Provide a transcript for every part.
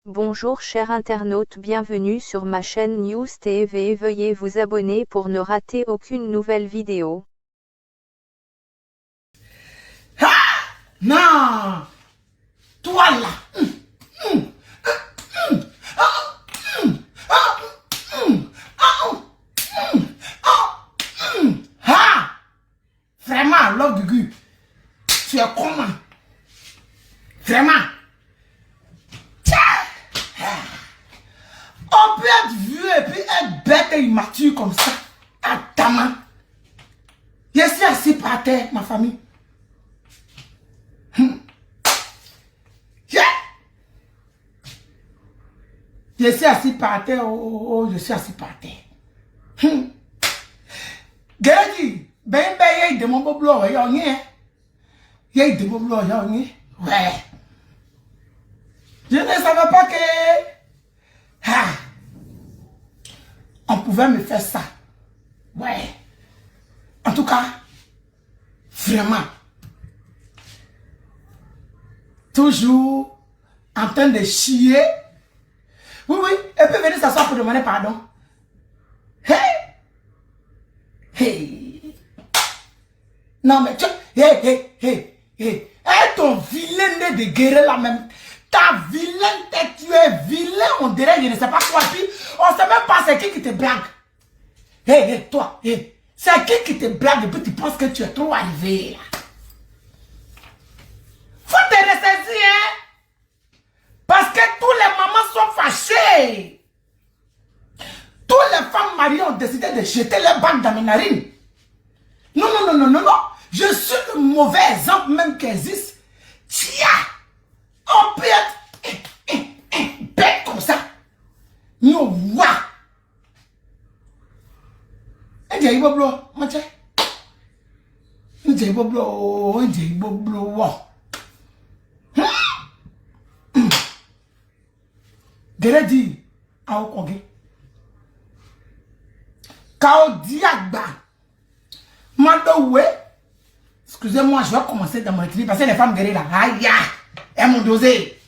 Bonjour chers internautes, bienvenue sur ma chaîne News TV. Veuillez vous abonner pour ne rater aucune nouvelle vidéo. Non, toi là. Vraiment, l'homme du gu. Tu es comment? Vraiment. On peut être vieux et puis être bête et immature comme ça. Attends. Je suis assis par terre, ma famille. Je suis assis par terre, je suis assis par terre. Gérard, ben il de mon boulot, il y a de mon boulot, il y a ouais. Je ne savais pas que on pouvait me faire ça. Ouais. En tout cas, vraiment. Toujours en train de chier. Oui, oui, elle peut venir s'asseoir pour demander pardon. Hey! Hey! Non, mais tu... Hey! Et ton vilain nez de guerre là même. Ta vilaine tête, tu es vilain, on dirait, je ne sais pas quoi. Puis, on ne sait même pas c'est qui te blague. Hey, toi, hey. C'est qui te blague et puis tu penses que tu es trop arrivé là. Faut te ressaisir, hein? Parce que tous les mamans sont fâchées. Toutes les femmes mariées ont décidé de jeter les bagues dans mes narines. Non. Je suis le mauvais exemple même qui existe. Tiens, on peut être bête comme ça. Non, wa. Ndiye iboblo, mache. Ndiye iboblo, wa. Geredi, a okonge. Kao diagba. Mandowe. Excusez-moi, je vais commencer dans mon équilibre parce que les femmes guéries là, aïe, elles m'ont dosé.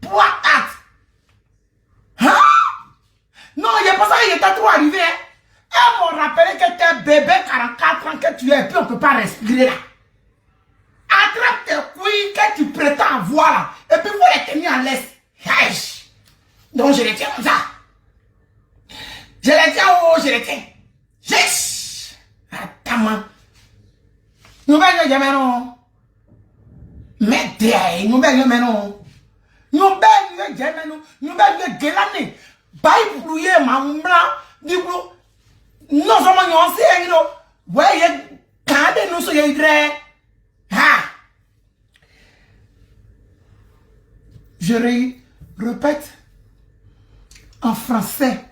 What that? Hein? Non, il n'y a pas ça, il était trop arrivé. Hein? Elles m'ont rappelé que t'es bébé 44 ans que tu es et puis on ne peut pas respirer là. Attrape tes couilles que tu prétends avoir là et puis vous les tenir en laisse. Donc je les tiens comme ça. Je les tiens, je les tiens. Yes! Attends, nous venons jamais non. Mais derrière, nous venons jamais non. Nous venons jamais non. Nous venons gelane. Baï brouillé, ma blanc, du coup. Non seulement nous sait, nous. Ouais, quand nous sommes hydrés. Je répète en français.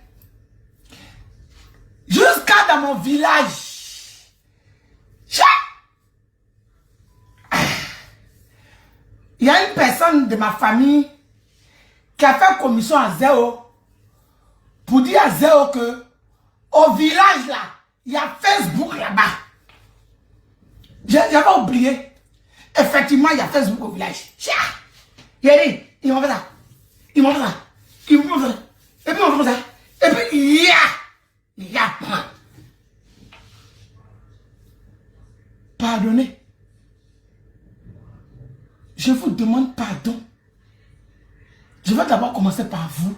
Jusqu'à dans mon village. Il y a une personne de ma famille qui a fait commission à Zéo pour dire à Zéo que au village là, il y a Facebook là-bas. J'avais oublié. Effectivement, il y a Facebook au village. Ils m'ont fait ça. Ils m'ont fait ça. Ils m'ont fait ça. Et puis, ils m'ont fait ça. Et puis, pardonnez. Je vous demande pardon. Je vais d'abord commencer par vous.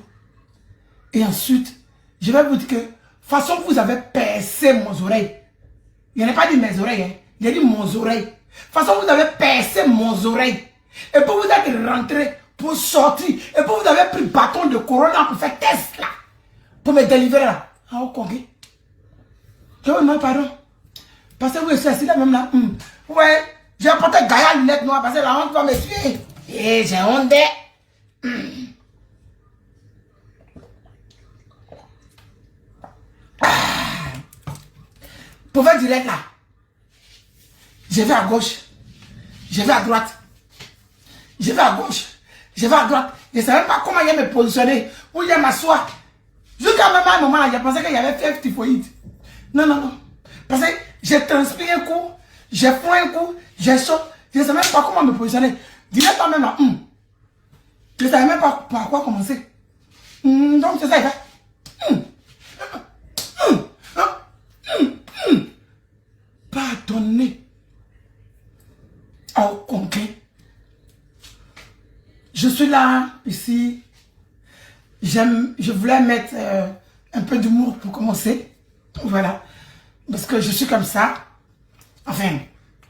Et ensuite, je vais vous dire que, de toute façon, vous avez percé mon oreille. Il n'a pas dit mes oreilles, hein. Il a dit mon oreille. De toute façon, vous avez percé mon oreille. Et puis vous êtes rentré pour sortir. Et puis vous avez pris le bâton de corona pour faire test là. Pour me délivrer là. Ah, ok. Je vous demande pardon. Parce que vous êtes assis là même là. Ouais, j'ai apporté Gaïa lunettes noires parce que la honte va me tuer. Et j'ai honte. Pour faire direct là. Je vais à gauche. Je vais à droite. Je vais à gauche. Je vais à droite. Je ne sais même pas comment il me positionner. Où il m'asseoir. Jusqu'à même un moment, j'ai pensé qu'il y avait fait typhoïde. Non. Parce que j'ai transpiré un coup, j'ai froid un coup, j'ai chaud. Je ne sais même pas comment me positionner. Dis-le toi-même là. Je ne savais même pas par quoi commencer. Donc c'est ça, il fait. Pardonnez. Au complet. Je suis là, ici. Je voulais mettre un peu d'humour pour commencer. Voilà. Parce que je suis comme ça. Enfin,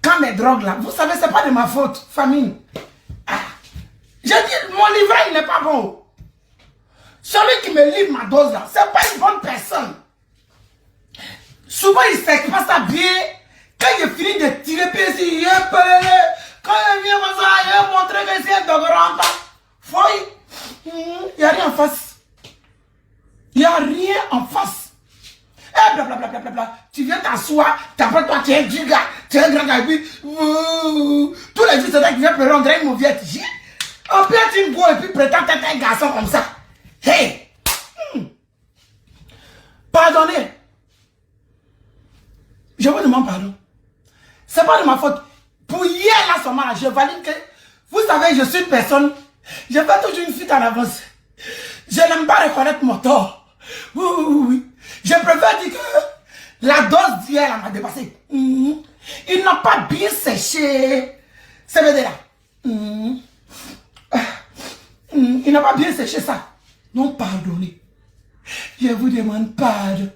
quand les drogues là, vous savez, c'est pas de ma faute, famille. Ah. J'ai dit, mon livret, il n'est pas bon. Celui qui me livre ma dose là, c'est pas une bonne personne. Souvent, il s'exprime ça bien. Quand il finit de tirer, puis ici, il est pelé. Quand il vient comme ça, il va montrer que c'est un doctorant. Il n'y a rien en face. Il n'y a rien en face. Et blablabla. Tu viens t'asseoir, t'apprends toi, tu es un giga, tu es un grand gars, et puis, tous les jours, c'est là qui vient pleurer, on dirait une mauviette. On peut être une go et puis prétendre être un garçon comme ça. Hey! Pardonnez. Je vous demande pardon. C'est pas de ma faute. Pour hier, là, seulement, je valide que, vous savez, je suis une personne, je fais toujours une fuite en avance. Je n'aime pas reconnaître mon tort. Oui. Je préfère dire que la dose d'hier m'a dépassé. Il n'a pas bien séché. C'est là. Il n'a pas bien séché ça. Non, pardonnez. Je vous demande pardon.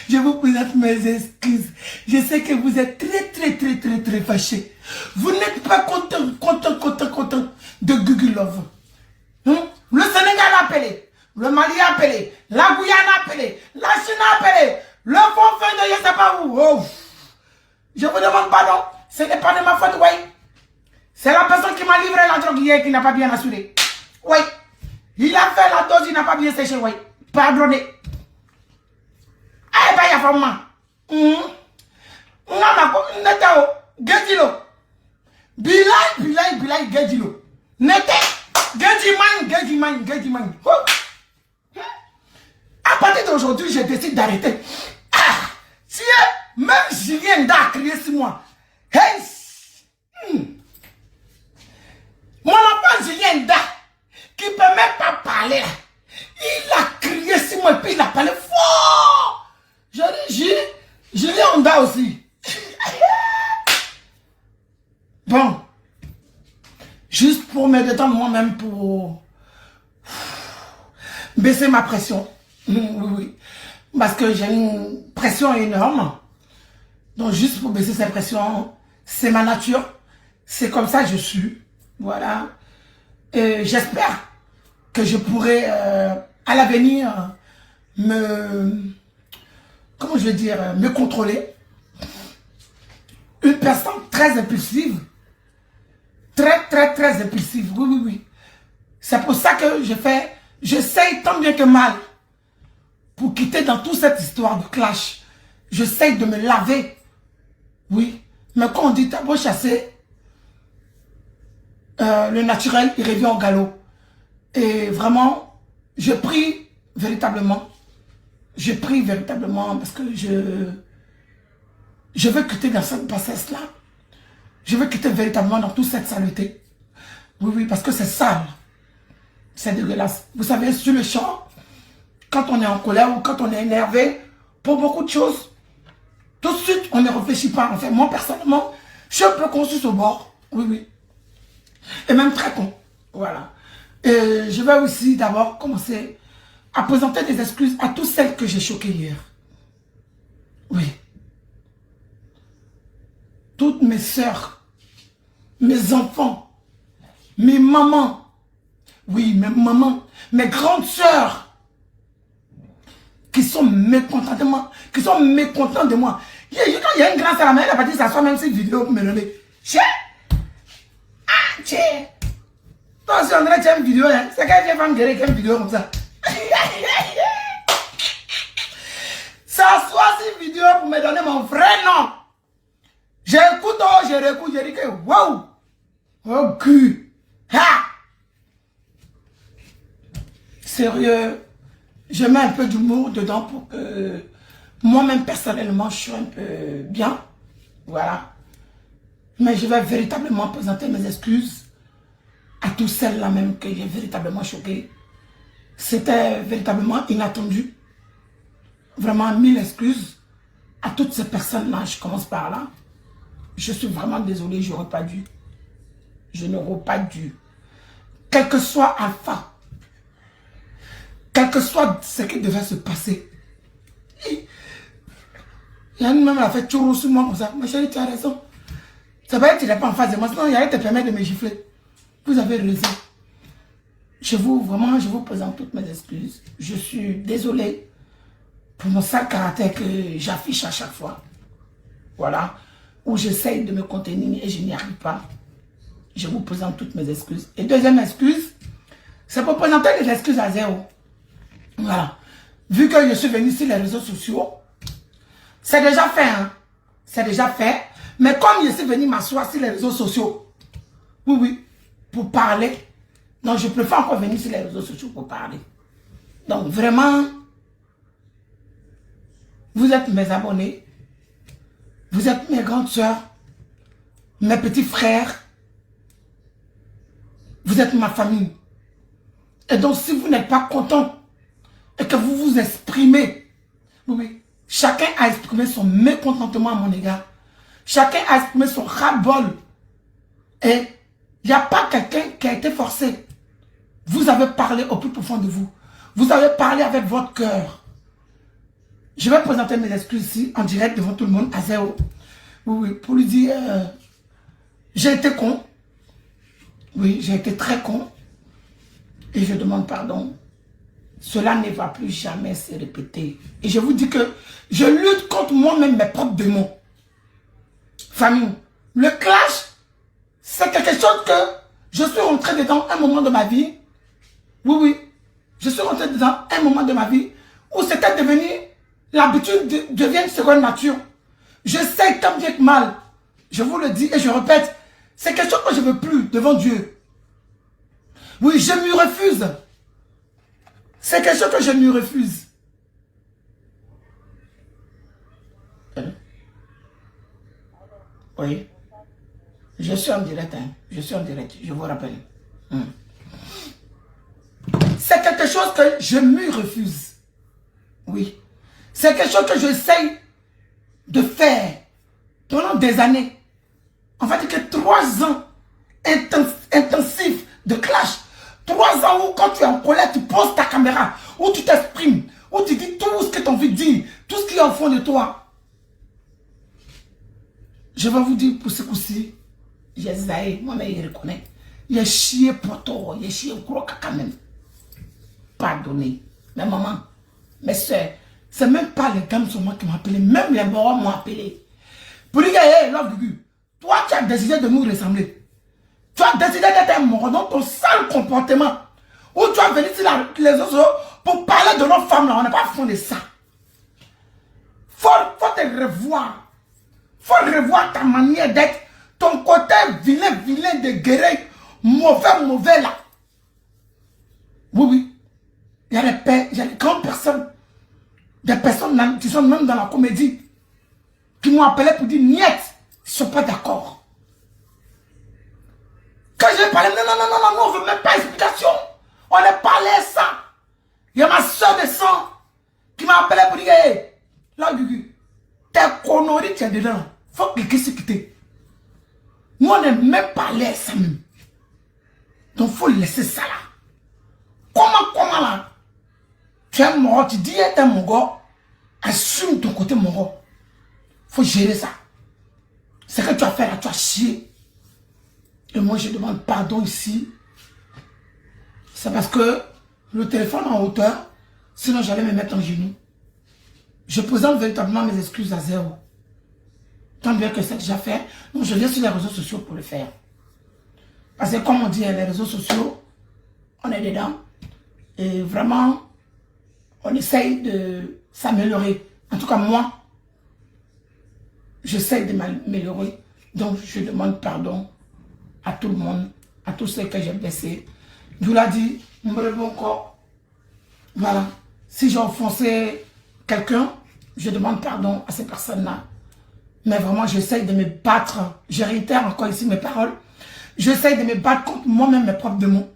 Je vous présente mes excuses. Je sais que vous êtes très fâchés. Vous n'êtes pas content de Google Love. Le Sénégal a appelé, le Mali a appelé, la Guyane a appelé, la Chine a appelé, le fond fin de je ne sais pas où. Oh. Je vous demande pardon. Ce n'est pas de ma faute, oui. C'est la personne qui m'a livré la drogue hier qui n'a pas bien assuré. Oui. Il a fait la dose, il n'a pas bien séché, oui. Pardonnez. Eh ben, il y a vraiment. Netao, Gedilo. Bilay, Gedilo. Nete, Gediman. À partir d'aujourd'hui, je décide d'arrêter. Ah, si même Julien Nda a crié sur moi. Hey, mon enfant Julien Nda, qui ne peut même pas parler, il a crié sur moi et puis il a parlé fort. Je dis, Julien Nda aussi. Bon, juste pour me détendre moi-même, pour baisser ma pression. Oui. Parce que j'ai une pression énorme. Donc juste pour baisser cette pression, c'est ma nature. C'est comme ça que je suis. Voilà. Et j'espère que je pourrai à l'avenir comment je vais dire, me contrôler. Une personne très impulsive. Très impulsive. Oui. C'est pour ça que j'essaye tant bien que mal pour quitter dans toute cette histoire de clash. J'essaye de me laver. Oui. Mais quand on dit t'as beau chasser, le naturel, il revient au galop. Et vraiment, je prie véritablement. Parce que je veux quitter dans cette bassesse-là. Je veux quitter véritablement dans toute cette saleté. Oui, parce que c'est sale. C'est dégueulasse. Vous savez, sur le champ, quand on est en colère ou quand on est énervé, pour beaucoup de choses, tout de suite, on ne réfléchit pas. Enfin, moi, personnellement, je suis un peu conscience au bord. Oui. Et même très con. Voilà. Et je vais aussi d'abord commencer à présenter des excuses à toutes celles que j'ai choquées hier. Oui. Toutes mes sœurs, mes enfants, mes mamans, oui, mes mamans, mes grandes sœurs, qui sont mécontentes de moi, Il y a une grande sœur, elle a pas dit ça, soit même cette vidéo pour me donner. Tiens! Toi, si on dirait que tu as une vidéo, hein, c'est qu'elle vient me guérir une vidéo comme ça. Ça soit cette vidéo pour me donner mon vrai nom. J'écoute, je réécoute, je dis que wow! Oh, cul! Ha! Sérieux, je mets un peu d'humour dedans pour que moi-même personnellement je suis un peu bien. Voilà. Mais je vais véritablement présenter mes excuses à tous celles-là même que j'ai véritablement choquées. C'était véritablement inattendu. Vraiment, 1000 excuses à toutes ces personnes-là. Je commence par là. Je suis vraiment désolé, je n'aurais pas dû. Je n'aurais pas dû. Quel que soit Alpha, quel que soit ce qui devait se passer. Il y a une même, elle a fait toujours sur moi comme ça. Ma chérie, tu as raison. Ça va être qu'il n'est pas en face de moi, sinon il allait te permettre de me gifler. Vous avez raison. Je vous présente toutes mes excuses. Je suis désolé pour mon sale caractère que j'affiche à chaque fois. Voilà. Où j'essaye de me contenir et je n'y arrive pas. Je vous présente toutes mes excuses. Et deuxième excuse, c'est pour présenter les excuses à zéro. Voilà. Vu que je suis venu sur les réseaux sociaux, c'est déjà fait, hein. C'est déjà fait. Mais comme je suis venu m'asseoir sur les réseaux sociaux, oui, pour parler, donc je préfère encore venir sur les réseaux sociaux pour parler. Donc vraiment, vous êtes mes abonnés, vous êtes mes grandes soeurs, mes petits frères, vous êtes ma famille. Et donc si vous n'êtes pas content et que vous vous exprimez, oui, chacun a exprimé son mécontentement à mon égard. Chacun a exprimé son ras-bol. Et il n'y a pas quelqu'un qui a été forcé. Vous avez parlé au plus profond de vous. Vous avez parlé avec votre cœur. Je vais présenter mes excuses ici, en direct devant tout le monde, à zéro. Oui, pour lui dire, j'ai été con. Oui, j'ai été très con. Et je demande pardon. Cela ne va plus jamais se répéter. Et je vous dis que je lutte contre moi-même mes propres démons. Famille, le clash, c'est quelque chose que je suis rentré dedans un moment de ma vie. Oui, je suis rentré dedans un moment de ma vie où c'était devenu, l'habitude devient une seconde nature. Je sais tant bien que mal, je vous le dis et je répète, c'est quelque chose que je ne veux plus devant Dieu. Oui, je me refuse. C'est quelque chose que je me refuse. Oui. Je suis en direct, hein. Je suis en direct, je vous rappelle. C'est quelque chose que je me refuse. Oui. C'est quelque chose que j'essaye de faire pendant des années. En fait, que 3 ans intensifs de clash. 3 ans où quand tu es en colère, tu poses ta caméra, où tu t'exprimes, où tu dis tout ce que tu as envie de dire, tout ce qui est au fond de toi. Je vais vous dire pour ce coup-ci, j'ai zaï, moi-même il reconnaît. Il a chié pour toi, il a chié gros caca même. Pardonnez. Mais maman, mes soeurs, c'est même pas les dames sur moi qui m'ont appelé, même les morts m'ont appelé. Pour dire, hey, Love Gugu, toi tu as décidé de nous ressembler. Tu as décidé d'être un mort dans ton sale comportement. Où tu as venu sur les réseaux pour parler de nos femmes là, on n'est pas fond de ça. Faut te revoir. Faut revoir ta manière d'être, ton côté vilain de guerrier, mauvais là. Oui. Il y a des grandes personnes, des personnes qui sont même dans la comédie, qui m'ont appelé pour dire niet, ils ne sont pas d'accord. Quand j'ai parlé, non, on ne veut même pas d'explication. On a parlé ça. Il y a ma soeur de sang qui m'a appelé pour dire, hey, là, Gugu, tes conneries, tu es dedans. Faut que quelqu'un se quitte. Nous, on n'est même pas l'air ça même. Donc, il faut laisser ça là. Comment là? Tu es mort, tu dis, tu es mon gars. Assume ton côté mort. Il faut gérer ça. Ce que tu as fait là, tu as chié. Et moi, je demande pardon ici. C'est parce que le téléphone en hauteur, sinon j'allais me mettre en genoux. Je présente véritablement mes excuses à zéro. Tant bien que c'est déjà fait, donc je viens sur les réseaux sociaux pour le faire. Parce que comme on dit, les réseaux sociaux, on est dedans. Et vraiment, on essaye de s'améliorer. En tout cas, moi, j'essaye de m'améliorer. Donc, je demande pardon à tout le monde, à tous ceux que j'ai blessés. Je vous l'ai dit, mon corps. Voilà. Si j'ai offensé quelqu'un, je demande pardon à ces personnes-là. Mais vraiment, j'essaye de me battre. Je réitère encore ici mes paroles. J'essaye de me battre contre moi-même, mes propres démons.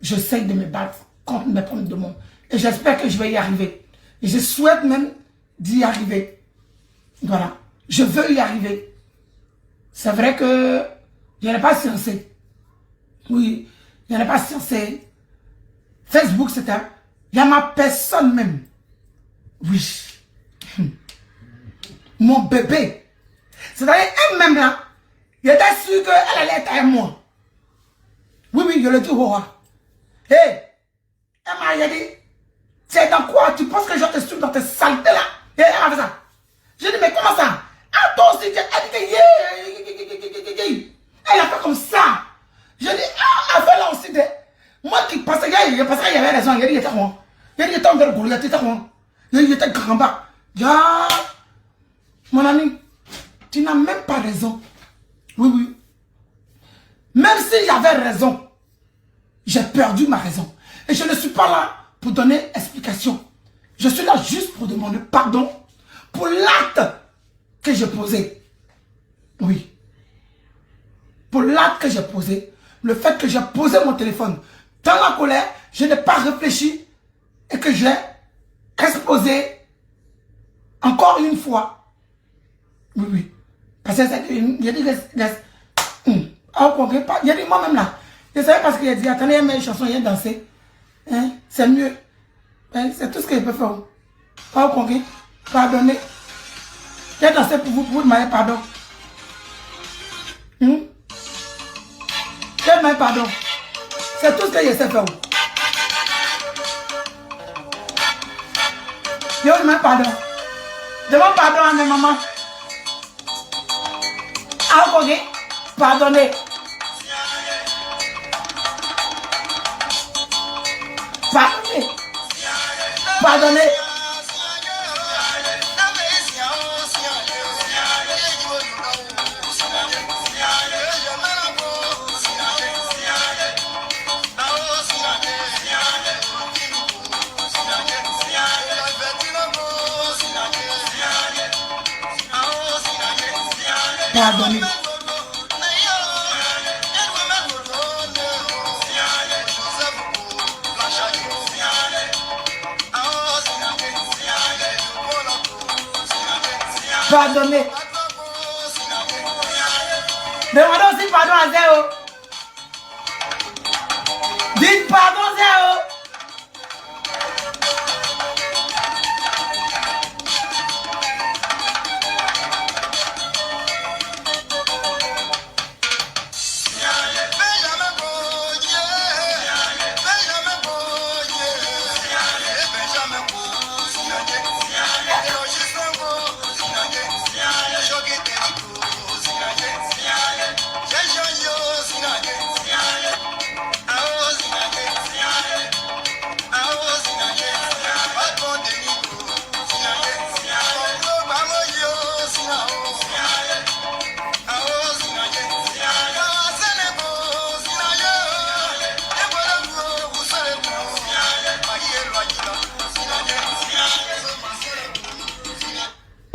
J'essaye de me battre contre mes propres démons. Et j'espère que je vais y arriver. Et je souhaite même d'y arriver. Voilà. Je veux y arriver. C'est vrai que je n'ai pas censé. Oui, je n'ai pas censé. Facebook, c'est un... Il y a ma personne même. Oui. Mon bébé. C'est-à-dire, elle-même là, il était sûr qu'elle allait être avec moi. Oui, oui, je le dis au roi. Hé, elle m'a dit, c'est dans quoi? Tu penses que je te suis dans tes saletés là? Et elle a fait ça. Je dis, mais comment ça? Ah, toi aussi, elle dit que elle a fait comme ça. Je dis, ah, elle fait là aussi. Moi qui pensais qu'il y avait raison, il était quoi? Il était en train de courir, il était quoi? Il était grand bas. Mon ami, tu n'as même pas raison. Oui, oui. Même si j'avais raison, j'ai perdu ma raison. Et je ne suis pas là pour donner explication. Je suis là juste pour demander pardon pour l'acte que j'ai posé. Oui. Pour l'acte que j'ai posé. Le fait que j'ai posé mon téléphone dans la colère, je n'ai pas réfléchi et que j'ai explosé encore une fois. Oui, oui. Parce que il y a dit moi-même là. Je savais parce qu'il a dit, attendez, il y a une chanson, il a dansé. Hein? C'est mieux. Hein? C'est tout ce que je peux faire. Pas au congrès. Pardonnez. J'ai dansé pour vous demander pardon. J'ai demandé pardon. C'est tout ce que je sais faire. Je demande pardon. Demande pardon à mes mamans. Ah, ok. Pardonnez. Pardonnez. Pardonnez. Pardonnez. Pardonnez. Demandez aussi pardon à Zéo. Dites pardon Zéo.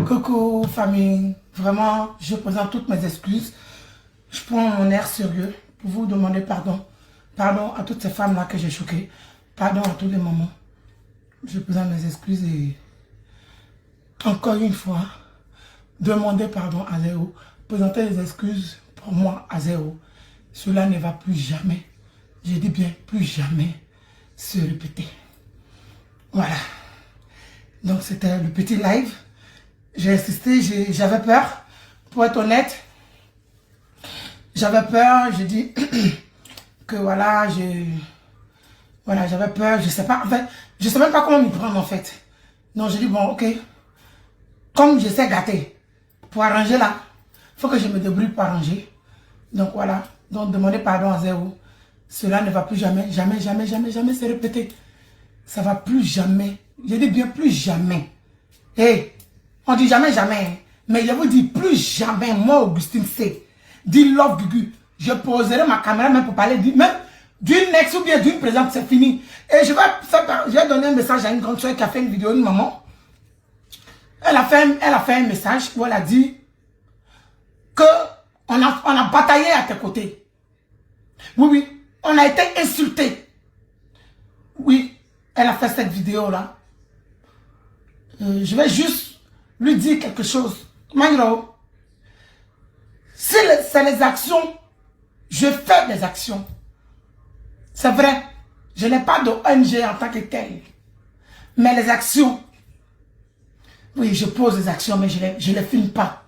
Coucou famille, vraiment je présente toutes mes excuses. Je prends mon air sérieux pour vous demander pardon. Pardon à toutes ces femmes là que j'ai choquées. Pardon à tous les mamans. Je présente mes excuses et encore une fois, demander pardon à Zéo. Présenter les excuses pour moi à Zéo. Cela ne va plus jamais, je dis bien plus jamais, se répéter. Voilà. Donc c'était le petit live. J'ai insisté, j'avais peur, pour être honnête. J'avais peur, j'ai dit que voilà, j'avais peur, je sais pas, en fait, je sais même pas comment m'y prendre en fait. Donc j'ai dit bon, ok, comme je sais gâter, pour arranger là, il faut que je me débrouille pour arranger. Donc voilà, donc demander pardon à Zéo, cela ne va plus jamais, jamais se répéter. Ça va plus jamais, je dis bien plus jamais. Hey, on dit jamais, mais je vous dis plus jamais, moi Augustine C, dit Love Gugu, je poserai ma caméra même pour parler même d'une ex ou bien d'une présente, c'est fini. Et je vais donner un message à une grande soeur qui a fait une vidéo, une maman. Elle a fait un message où elle a dit, on a bataillé à tes côtés. Oui, oui, on a été insulté. Oui, elle a fait cette vidéo-là. Je vais juste lui dire quelque chose. Magro, si c'est les actions, je fais des actions. C'est vrai, je n'ai pas de ONG en tant que tel. Mais les actions, oui, je pose des actions, mais je ne les filme pas.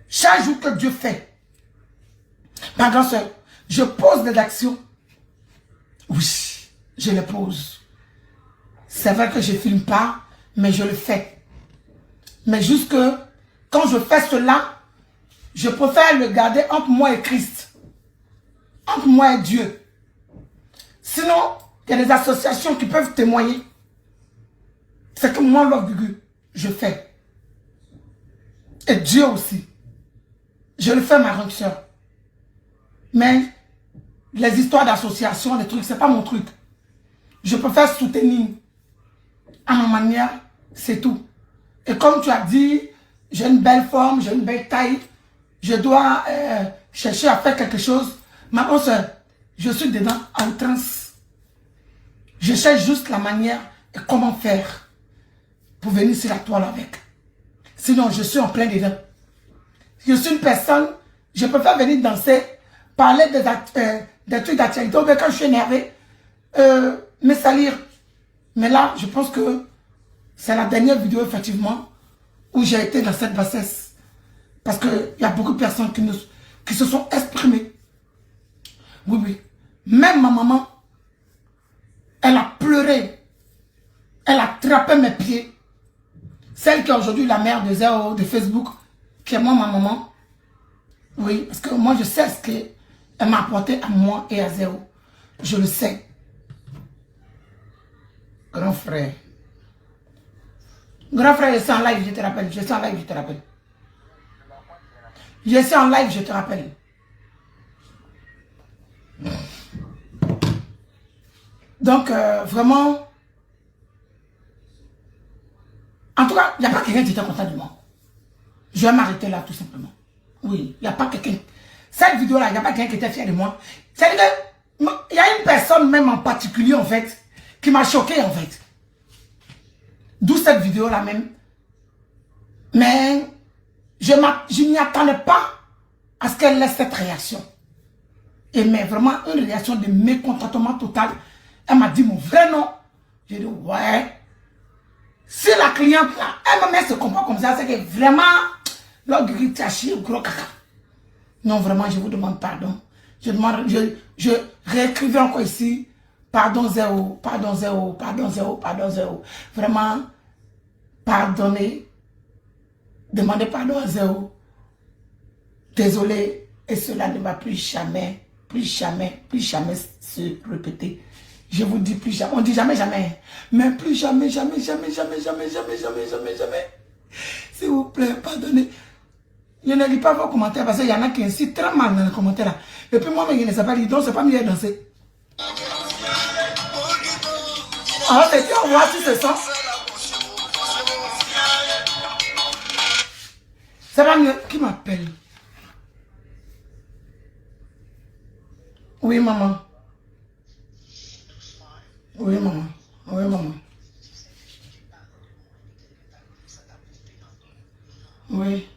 Chaque jour que Dieu fait, ma grande soeur, je pose des actions. Oui, je les pose. C'est vrai que je ne filme pas, mais je le fais. Mais juste que, quand je fais cela, je préfère le garder entre moi et Christ. Entre moi et Dieu. Sinon, il y a des associations qui peuvent témoigner. C'est que moi, l'orgueil, je fais. Et Dieu aussi. Je le fais, ma grande soeur. Mais les histoires d'association, les trucs, c'est pas mon truc. Je préfère soutenir à ma manière, c'est tout. Et comme tu as dit, j'ai une belle forme, j'ai une belle taille, je dois chercher à faire quelque chose. Ma grande soeur, je suis dedans en transe. Je cherche juste la manière et comment faire pour venir sur la toile avec. Sinon, je suis en plein dedans. Je suis une personne, je préfère venir danser, parler des trucs d'actualité, ou bien quand je suis énervé, me salir. Mais là, je pense que c'est la dernière vidéo, effectivement, où j'ai été dans cette bassesse. Parce qu'il y a beaucoup de personnes qui se sont exprimées. Oui, oui. Même ma maman, elle a pleuré. Elle a attrapé mes pieds. Celle qui est aujourd'hui la mère de Zéo, de Facebook, qui est moi, ma maman. Oui, parce que moi, je sais ce qu'elle m'a apporté à moi et à Zéo. Je le sais. Grand frère. Grand frère, je suis en live, je te rappelle. Je suis en live, je te rappelle. Je suis en live, je te rappelle. Donc, vraiment, en tout cas, il n'y a pas quelqu'un qui était content de moi. Je vais m'arrêter là, tout simplement. Oui, il n'y a pas quelqu'un. Cette vidéo-là, il n'y a pas quelqu'un qui était fier de moi. C'est-à-dire qu'il y a une personne même en particulier, en fait, qui m'a choqué, en fait. D'où cette vidéo-là même. Mais je n'y attendais pas à ce qu'elle laisse cette réaction. Et mais vraiment une réaction de mécontentement total. Elle m'a dit mon vrai nom. J'ai dit ouais. Si la cliente là, elle se comporte comme ça, c'est que vraiment l'orgueil t'a chié gros caca. Non, vraiment, je vous demande pardon. Je réécrivais encore ici. Pardon Zéo, pardon Zéo, pardon Zéo, pardon Zéo. Vraiment, pardonnez. Demandez pardon à Zéo. Désolé. Et cela ne va plus jamais se répéter. Je vous dis plus jamais. On dit jamais, jamais. Mais plus jamais, jamais, jamais, jamais, jamais, jamais, jamais, jamais, jamais. S'il vous plaît, pardonnez. Je ne lis pas vos commentaires parce qu'il y en a qui incitent très mal dans les commentaires là. Et puis moi, je ne sais pas lire, donc c'est pas mieux danser. Alors, c'est dit, on voit si c'est ça. C'est pas mieux. Qui m'appelle? Oui, maman. Oui, maman. Oui, maman. Oui.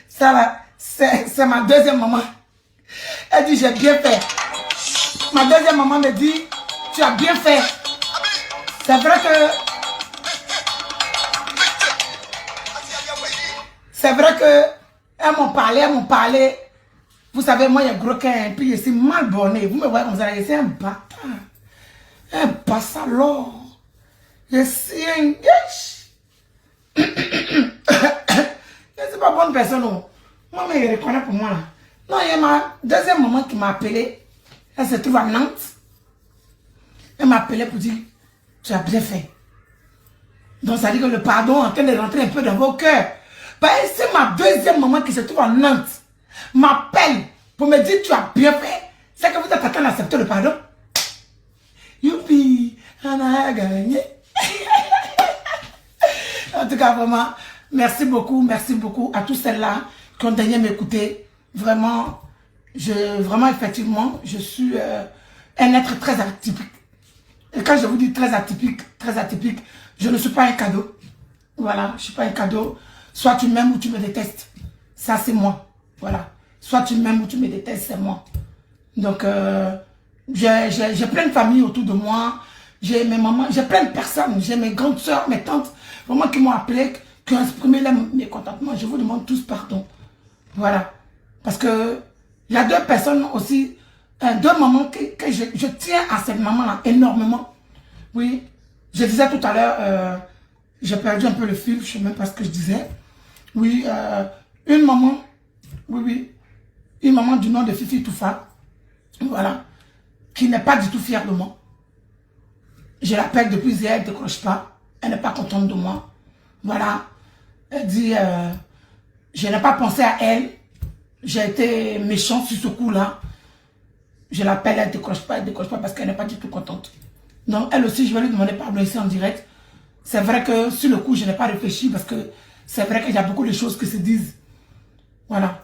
Ça va, c'est ma deuxième maman. Elle dit j'ai bien fait. Ma deuxième maman me dit tu as bien fait. C'est vrai que elles m'ont parlé. Vous savez, moi, il y a gros qu'un, puis je suis mal borné. Vous me voyez comme ça, je suis un bâtard. Un bassalo. Je suis un gâche. Je ne suis pas bonne personne. Non. Moi, mais il reconnaît pour moi. Là. Non, il y a ma deuxième maman qui m'a appelé. Elle se trouve à Nantes. Elle m'a appelé pour dire, tu as bien fait. Donc, ça dit que le pardon est en train de rentrer un peu dans vos cœurs. C'est ma deuxième maman qui se trouve à Nantes m'appelle pour me dire tu as bien fait, c'est que vous êtes en train d'accepter le pardon. Youpi, on a gagné. En tout cas, vraiment, merci beaucoup à tous celles-là qui ont daigné m'écouter. Vraiment, effectivement, je suis un être très atypique. Et quand je vous dis très atypique, je ne suis pas un cadeau. Voilà, je ne suis pas un cadeau. Soit tu m'aimes ou tu me détestes. Ça, c'est moi. Voilà. Soit tu m'aimes ou tu me détestes, c'est moi. Donc, j'ai plein de familles autour de moi. J'ai mes mamans, j'ai plein de personnes. J'ai mes grandes soeurs, mes tantes, vraiment qui m'ont appelé, qui ont exprimé leur mécontentement. Je vous demande tous pardon. Voilà. Parce que il y a deux personnes aussi, deux mamans que je tiens à cette maman-là énormément. Oui. Je disais tout à l'heure, j'ai perdu un peu le fil, je ne sais même pas ce que je disais. Oui, une maman, une maman du nom de Fifi Toufa, voilà, qui n'est pas du tout fière de moi. Je l'appelle depuis hier, elle ne décroche pas, elle n'est pas contente de moi. Voilà, elle dit, je n'ai pas pensé à elle, j'ai été méchant sur ce coup-là. Je l'appelle, elle ne décroche pas parce qu'elle n'est pas du tout contente. Donc elle aussi, je vais lui demander pardon ici en direct. C'est vrai que sur le coup, je n'ai pas réfléchi parce que c'est vrai qu'il y a beaucoup de choses qui se disent. Voilà.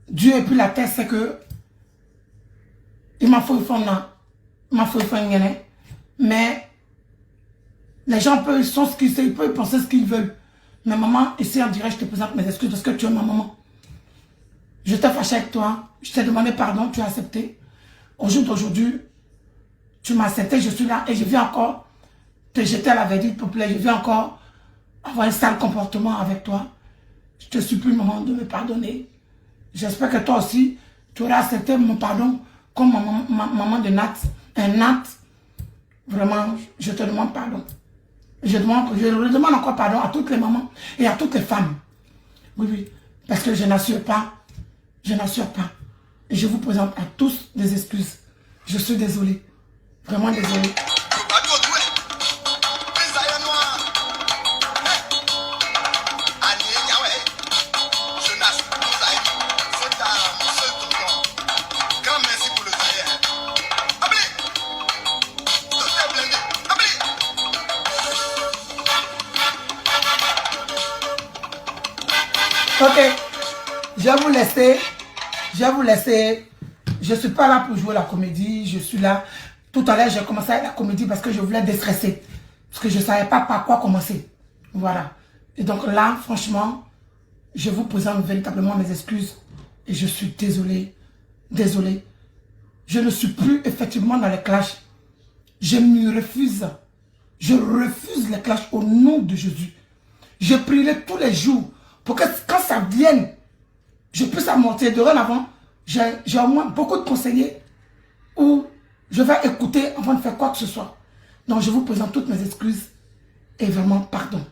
Dieu et puis la terre, c'est que il m'a fait une mais les gens peuvent, ils peuvent penser ce qu'ils veulent. Mais maman, ici en direct, je te présente mes excuses parce que tu es ma maman. Je t'ai fâché avec toi, je t'ai demandé pardon, tu as accepté. Au jour d'aujourd'hui, tu m'as accepté, je suis là et je viens encore te jeter à la verdure populaire, je viens encore avoir un sale comportement avec toi. Je te supplie, maman, de me pardonner. J'espère que toi aussi, tu auras accepté mon pardon comme maman de Nat. Un Nat, vraiment, je te demande pardon. Je demande encore pardon à toutes les mamans et à toutes les femmes. Oui, parce que je n'assure pas. Et je vous présente à tous des excuses. Je suis désolé. Vraiment désolé. Ok, je vais vous laisser. Je ne suis pas là pour jouer la comédie. Je suis là. Tout à l'heure, j'ai commencé avec la comédie parce que je voulais déstresser. Parce que je ne savais pas par quoi commencer. Voilà. Et donc là, franchement, je vous présente véritablement mes excuses. Et je suis désolé. Désolé. Je ne suis plus effectivement dans les clashs. Je me refuse. Je refuse les clashs au nom de Jésus. Je prierai tous les jours pour que quand ça vienne, je puisse amortir. Dorénavant, j'ai au moins beaucoup de conseillers où je vais écouter avant de faire quoi que ce soit. Donc je vous présente toutes mes excuses et vraiment pardon.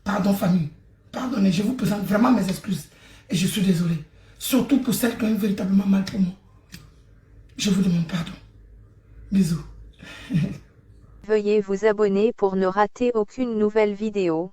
Pardon famille. Pardonnez, je vous présente vraiment mes excuses. Et je suis désolé. Surtout pour celles qui ont eu véritablement mal pour moi. Je vous demande pardon. Bisous. Veuillez vous abonner pour ne rater aucune nouvelle vidéo.